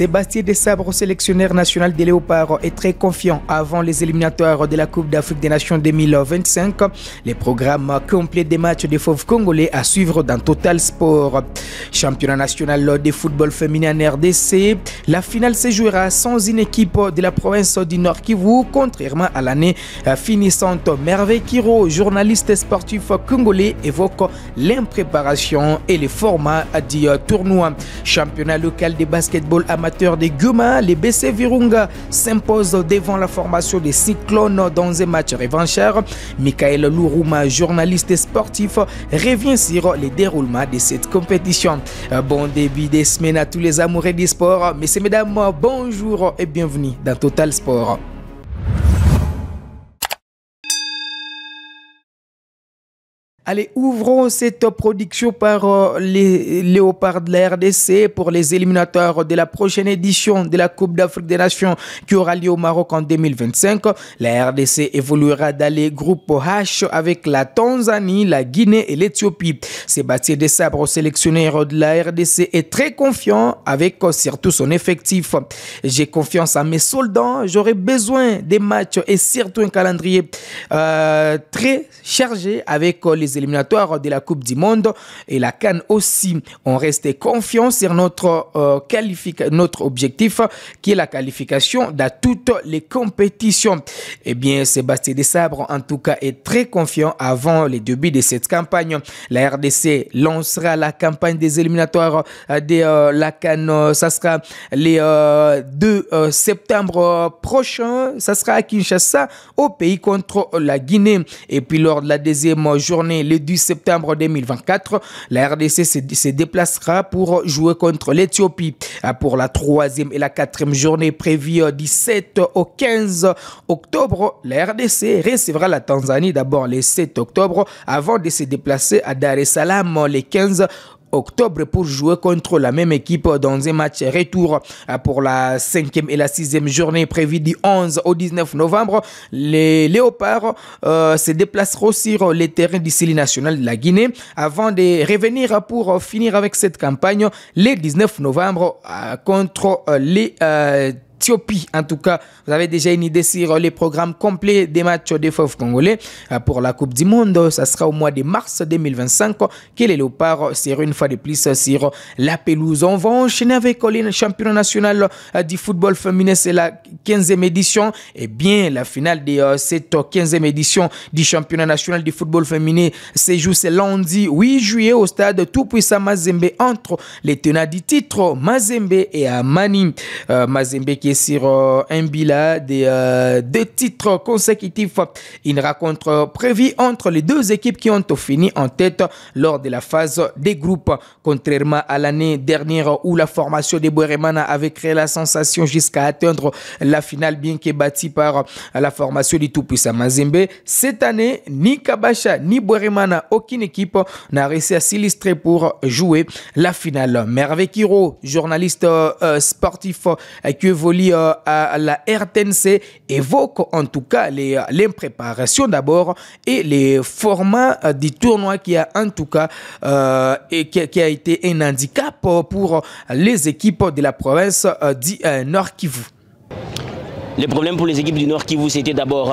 Sébastien Desabre, sélectionneur national des Léopards, est très confiant avant les éliminatoires de la Coupe d'Afrique des Nations 2025. Les programmes complets des matchs des Fauves congolais à suivre dans Total Sport. Championnat national de football féminin en RDC, la finale se jouera sans une équipe de la province du Nord Kivu, contrairement à l'année finissante. Merveille Kiro, journaliste sportif congolais, évoque l'impréparation et les formats du tournoi. Championnat local de basketball amateur de Guma, les BC Virunga s'imposent devant la formation des Cyclones dans un match revanchard. Michael Lourouma, journaliste sportif, revient sur les déroulements de cette compétition. Bon début de semaine à tous les amoureux du sport. Messieurs, mesdames, bonjour et bienvenue dans Total Sport. Allez, ouvrons cette production par les Léopards de la RDC pour les éliminatoires de la prochaine édition de la Coupe d'Afrique des Nations qui aura lieu au Maroc en 2025. La RDC évoluera dans les groupes H avec la Tanzanie, la Guinée et l'Éthiopie. Sébastien Desabre, sélectionneur de la RDC, est très confiant avec surtout son effectif. J'ai confiance à mes soldats, j'aurai besoin des matchs et surtout un calendrier très chargé avec les éliminatoires de la Coupe du Monde et la CAN aussi. On reste confiant sur notre objectif qui est la qualification dans toutes les compétitions. Eh bien, Sébastien Desabre en tout cas est très confiant avant les débuts de cette campagne. La RDC lancera la campagne des éliminatoires de la CAN. Ça sera les 2 septembre prochain. Ça sera à Kinshasa au pays contre la Guinée. Et puis lors de la deuxième journée, le 10 septembre 2024, la RDC se déplacera pour jouer contre l'Éthiopie. Pour la 3e et la 4e journée prévue du 7 au 15 octobre, la RDC recevra la Tanzanie d'abord le 7 octobre avant de se déplacer à Dar es Salaam le 15 octobre pour jouer contre la même équipe dans un match retour. Pour la 5e et la 6e journée prévue du 11 au 19 novembre, les Léopards se déplaceront sur les terrains du Sili national de la Guinée avant de revenir pour finir avec cette campagne le 19 novembre contre les Éthiopie. En tout cas, vous avez déjà une idée sur les programmes complets des matchs des Fauves congolais pour la Coupe du Monde. Ça sera au mois de mars 2025 que les Léopards seront une fois de plus sur la pelouse. On va enchaîner avec le championnat national du football féminin. C'est la 15e édition. Et bien, la finale de cette 15e édition du championnat national du football féminin se joue ce lundi 8 juillet au stade tout-puissant Mazembe entre les tenants du titre Mazembe et Amani. Mazembe qui est sur un bilan de 2 titres consécutifs. Une rencontre prévue entre les 2 équipes qui ont fini en tête lors de la phase des groupes. Contrairement à l'année dernière où la formation de Bweremana avait créé la sensation jusqu'à atteindre la finale bien que bâtie par la formation du tout-puissant Mazembe, cette année, ni Kabasha ni Bweremana, aucune équipe n'a réussi à s'illustrer pour jouer la finale. Merveille Kiro, journaliste sportif qui évolue à la RTNC, évoque en tout cas l'impréparation d'abord et les formats du tournoi qui a en tout cas qui a été un handicap pour les équipes de la province du Nord Kivu. Le problème pour les équipes du Nord Kivu, c'était d'abord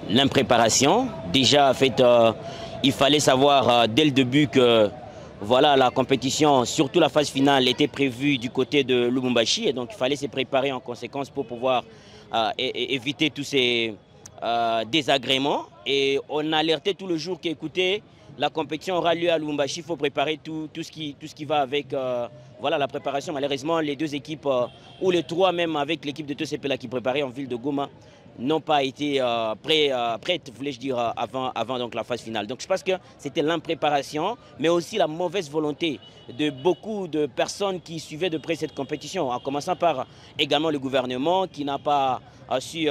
l'impréparation. Déjà, en fait, il fallait savoir dès le début que voilà, la compétition, surtout la phase finale, était prévue du côté de Lubumbashi. Et donc, il fallait se préparer en conséquence pour pouvoir éviter tous ces désagréments. Et on alertait tout le jour qu'écoutez, la compétition aura lieu à Lubumbashi. Il faut préparer tout ce qui va avec voilà, la préparation. Malheureusement, les 2 équipes, ou les 3 même avec l'équipe de TCP qui préparait en ville de Goma, n'ont pas été prêtes, voulais-je dire, avant donc la phase finale. Donc je pense que c'était l'impréparation, mais aussi la mauvaise volonté de beaucoup de personnes qui suivaient de près cette compétition, en commençant par également le gouvernement qui n'a pas su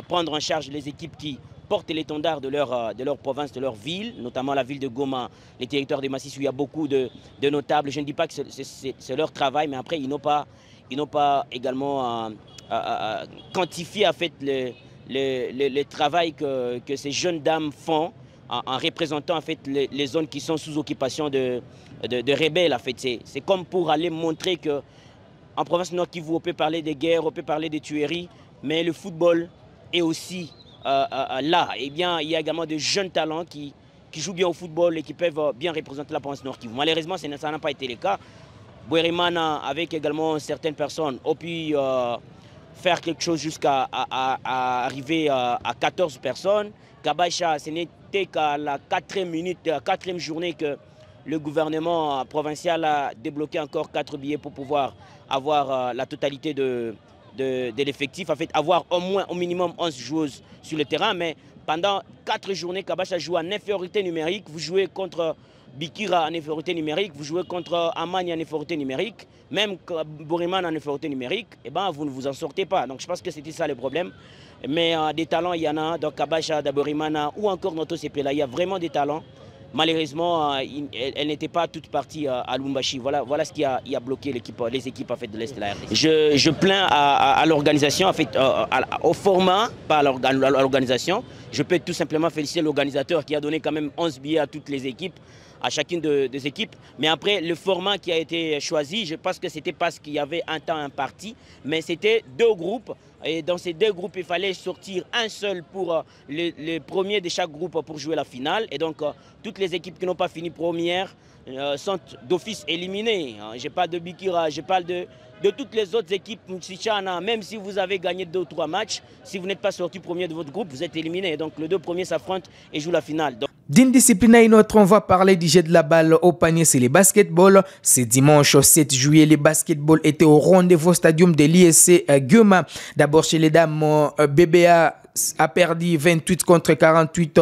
prendre en charge les équipes qui portent l'étendard de leur province, de leur ville, notamment la ville de Goma, les territoires de Massissou, où il y a beaucoup de notables. Je ne dis pas que c'est leur travail, mais après ils n'ont pas également quantifier en fait le travail que ces jeunes dames font en représentant en fait les zones qui sont sous occupation de rebelles. En fait. C'est comme pour aller montrer que en province Nord Kivu, on peut parler des guerres, on peut parler des tueries, mais le football est aussi là. Eh bien, il y a également de jeunes talents qui jouent bien au football et qui peuvent bien représenter la province Nord Kivu. Malheureusement, ça n'a pas été le cas. Bouérimana, avec également certaines personnes, ont pu faire quelque chose jusqu'à arriver à 14 personnes. Kabacha, ce n'était qu'à la 4e journée que le gouvernement provincial a débloqué encore 4 billets pour pouvoir avoir la totalité de l'effectif. En fait, avoir au minimum 11 joueuses sur le terrain. Mais pendant 4 journées, Kabacha joue en infériorité numérique. Vous jouez contre Bikira en infériorité numérique, vous jouez contre Amagne en infériorité numérique, même Boriman en infériorité numérique, et ben vous ne vous en sortez pas. Donc je pense que c'était ça le problème. Mais des talents, il y en a. Donc Kabacha, Borimana ou encore Noto Sepela, il y a vraiment des talents. Malheureusement, elle n'était pas toute partie à Lumbashi. Voilà ce qui a bloqué les équipes en fait, de l'Est de la RDC. Je plains à l'organisation, en fait, au format, pas à l'organisation. Je peux tout simplement féliciter l'organisateur qui a donné quand même 11 billets à toutes les équipes, à chacune des équipes. Mais après, le format qui a été choisi, je pense que c'était parce qu'il y avait un temps imparti, mais c'était 2 groupes. Et dans ces 2 groupes, il fallait sortir un seul pour le premier de chaque groupe pour jouer la finale. Et donc, toutes les équipes qui n'ont pas fini première sont d'office éliminées. Je parle de Bikira, je parle de toutes les autres équipes Mtsichana. Même si vous avez gagné 2 ou 3 matchs, si vous n'êtes pas sorti premier de votre groupe, vous êtes éliminé. Donc, les 2 premiers s'affrontent et jouent la finale. D'une discipline à une autre, on va parler du jet de la balle au panier, c'est le basketball. Ce dimanche 7 juillet, le basketball était au rendez-vous au stadium de l'ISC Guema. D'abord chez les dames, BBA a perdu 28 contre 48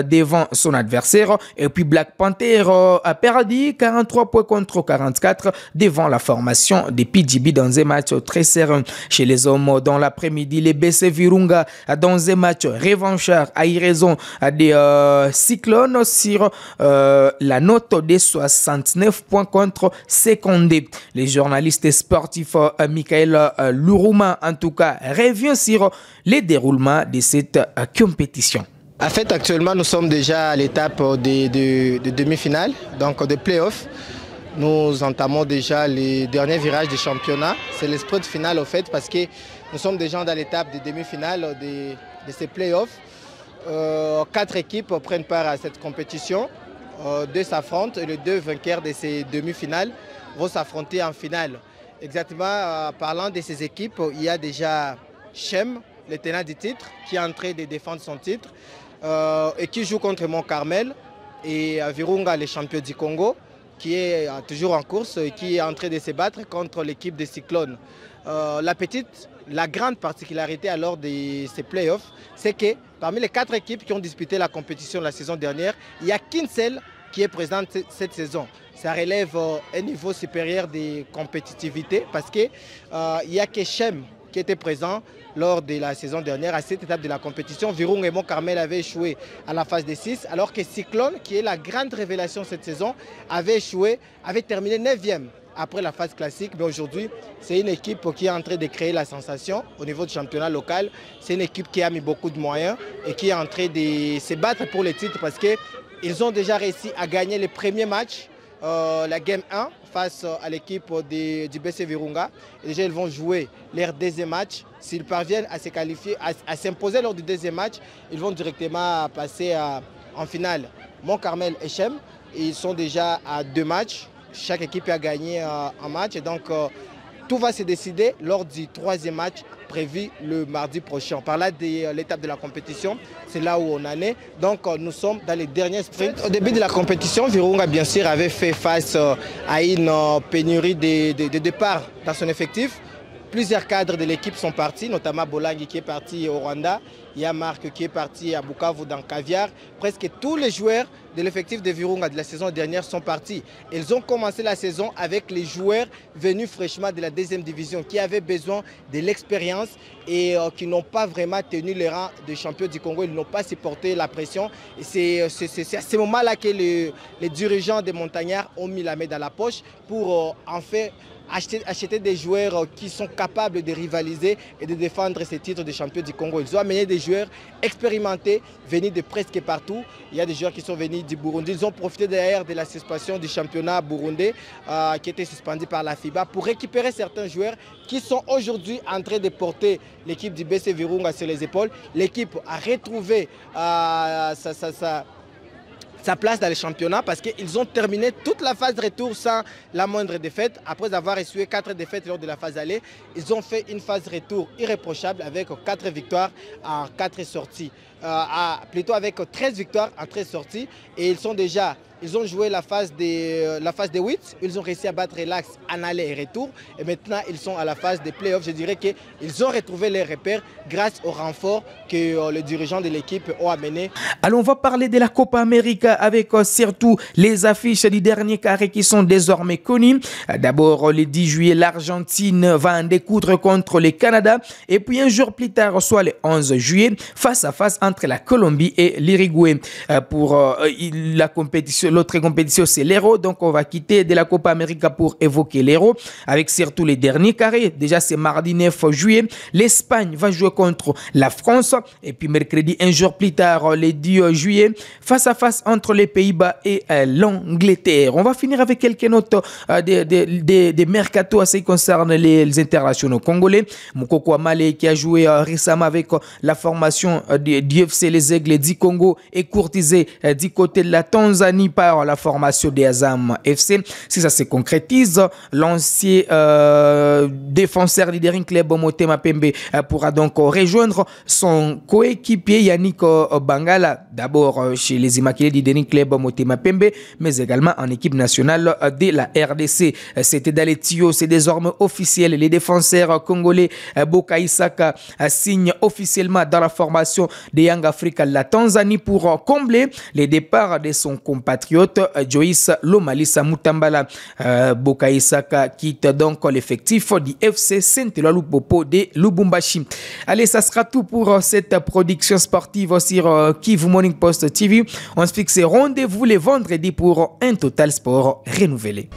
devant son adversaire. Et puis Black Panther a perdu 43 points contre 44 devant la formation des PGB dans un match très serré. Chez les hommes, dans l'après-midi, les BC Virunga dans un match revanchard a eu raison des Cyclones sur la note de 69 points contre 52. Les journalistes sportifs Michael Lourouma en tout cas revient sur les déroulements de cette compétition. En fait, actuellement, nous sommes déjà à l'étape de demi-finale, donc de play-off. Nous entamons déjà les derniers virages du championnat. C'est le sprint final, au fait, parce que nous sommes déjà dans l'étape de demi-finale de ces play-offs. 4 équipes prennent part à cette compétition. 2 s'affrontent et les 2 vainqueurs de ces demi-finales vont s'affronter en finale. Exactement, parlant de ces équipes, il y a déjà Chem, le tenant du titre, qui est en train de défendre son titre et qui joue contre Mont-Carmel, et Virunga, le champion du Congo, qui est toujours en course et qui est en train de se battre contre l'équipe des Cyclones. La grande particularité alors de ces playoffs, c'est que parmi les 4 équipes qui ont disputé la compétition la saison dernière, il n'y a qu'une seule qui est présente cette saison. Ça relève un niveau supérieur de compétitivité parce qu'il n'y a que Chem qui était présent lors de la saison dernière à cette étape de la compétition. Virunga et Mont-Carmel avaient échoué à la phase des 6, alors que Cyclone, qui est la grande révélation cette saison, avait terminé 9e après la phase classique. Mais aujourd'hui, c'est une équipe qui est en train de créer la sensation au niveau du championnat local. C'est une équipe qui a mis beaucoup de moyens et qui est en train de se battre pour le titre parce qu'ils ont déjà réussi à gagner le premier match, la Game 1, face à l'équipe du BC Virunga. Et déjà, ils vont jouer leur deuxième match. S'ils parviennent à se qualifier, à s'imposer lors du deuxième match, ils vont directement passer en finale. Mont-Carmel et Chem, ils sont déjà à 2 matchs. Chaque équipe a gagné un match. Et donc, tout va se décider lors du 3e match prévu le mardi prochain. Par là, de l'étape de la compétition, c'est là où on en est. Donc, nous sommes dans les derniers sprints. Au début de la compétition, Virunga, bien sûr, avait fait face à une pénurie de départ dans son effectif. Plusieurs cadres de l'équipe sont partis, notamment Bolangi qui est parti au Rwanda. Il y a Marc qui est parti à Bukavu dans Caviar. Presque tous les joueurs de l'effectif de Virunga de la saison dernière sont partis. Ils ont commencé la saison avec les joueurs venus fraîchement de la 2e division qui avaient besoin de l'expérience et qui n'ont pas vraiment tenu les rangs de champions du Congo. Ils n'ont pas supporté la pression. C'est à ce moment-là que les dirigeants des Montagnards ont mis la main dans la poche pour en fait acheter des joueurs qui sont capables de rivaliser et de défendre ces titres de champion du Congo. Ils ont amené des joueurs expérimentés, venus de presque partout. Il y a des joueurs qui sont venus du Burundi. Ils ont profité d'ailleurs de la suspension du championnat burundais qui était suspendu par la FIBA pour récupérer certains joueurs qui sont aujourd'hui en train de porter l'équipe du BC Virunga sur les épaules. L'équipe a retrouvé sa place dans le championnat parce qu'ils ont terminé toute la phase de retour sans la moindre défaite. Après avoir essuyé 4 défaites lors de la phase aller, ils ont fait une phase retour irréprochable avec 4 victoires en 4 sorties. Plutôt avec 13 victoires en 13 sorties. Et ils ont joué la phase des 8. Ils ont réussi à battre l'Axe en aller et retour. Et maintenant, ils sont à la phase des playoffs. Je dirais qu'ils ont retrouvé les repères grâce au renfort que les dirigeants de l'équipe ont amené. Alors, on va parler de la Copa América avec surtout les affiches du dernier carré qui sont désormais connues. D'abord, le 10 juillet, l'Argentine va en découdre contre le Canada. Et puis, un jour plus tard, soit le 11 juillet, face à face entre la Colombie et l'Uruguay. Pour la compétition, l'autre compétition, c'est l'Euro. Donc, on va quitter de la Copa América pour évoquer l'Euro avec surtout les derniers carrés. Déjà, c'est mardi 9 juillet. L'Espagne va jouer contre la France. Et puis, mercredi, un jour plus tard, le 10 juillet, face à face entre les Pays-Bas et l'Angleterre. On va finir avec quelques notes des mercato à ce qui concerne les internationaux congolais. Mukoko Amale qui a joué récemment avec la formation du FC Les Aigles du Congo est courtisé du côté de la Tanzanie par la formation des Azam FC. Si ça se concrétise, l'ancien défenseur du dernier club Motema Pembe pourra donc rejoindre son coéquipier Yannick Bangala, d'abord chez les Immaculés du dernier club Motema Pembe, mais également en équipe nationale de la RDC. C'était dans les tuyaux, c'est désormais officiel. Les défenseurs congolais Bokai Saka signent officiellement dans la formation de Young Africa la Tanzanie pour combler les départs de son compatriote Joyce Lomalisa Mutambala. Bokai Saka quitte donc l'effectif du FC Saint-Éloi Lupopo de Lubumbashi. Allez, ça sera tout pour cette production sportive sur Kivu Morning Post TV. On se fixe rendez-vous les vendredis pour un Total Sport renouvelé.